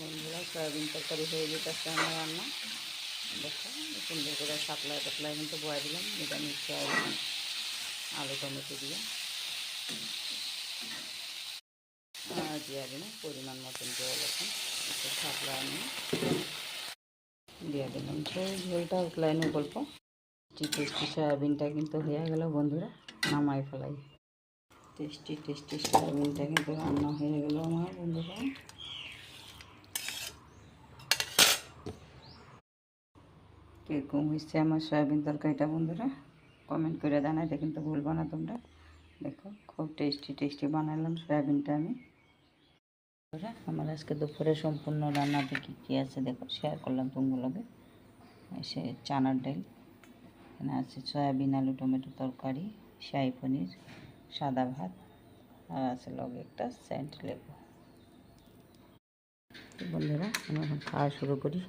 বন্ধুরা সয়াবিন তরকারি হয়ে যেতেছে আমার রান্না। দেখো সুন্দর করে পাতলায় পাতলায় কিন্তু বয়া দিলাম নিরামিষ সয়াবিন আলু টমেটো দিয়ে। আর দিয়ে দিলাম পরিমাণ মতন জল, এখন একটু পাতলায় নিয়ে দিয়ে দিলাম ঝোলটা উতলায় নিয়ে গল্প। টেস্টি সয়াবিনটা কিন্তু হয়ে গেল বন্ধুরা, নামাই ফেলাই। টেস্টি সয়াবিনটা কিন্তু রান্না হয়ে গেল আমার বন্ধুরা। কীরকম হয়েছে আমার সয়াবিন তরকারিটা বন্ধুরা কমেন্ট করে জানাইতে কিন্তু ভুলবো না তোমরা। দেখো খুব টেস্টি বানালাম সয়াবিনটা আমি। আমার আজকে দুপুরে সম্পূর্ণ রান্নাতে কী আছে দেখো শেয়ার করলাম তোমাগুলোকে। সে চানার ডাল, এখানে আছে সয়াবিন আলু টমেটো তরকারি, শাহি পনির, সাদা ভাত, আর আছে লগে একটা সেন্ট লেবু। বন্ধুরা আমি এখন খাওয়া শুরু করি।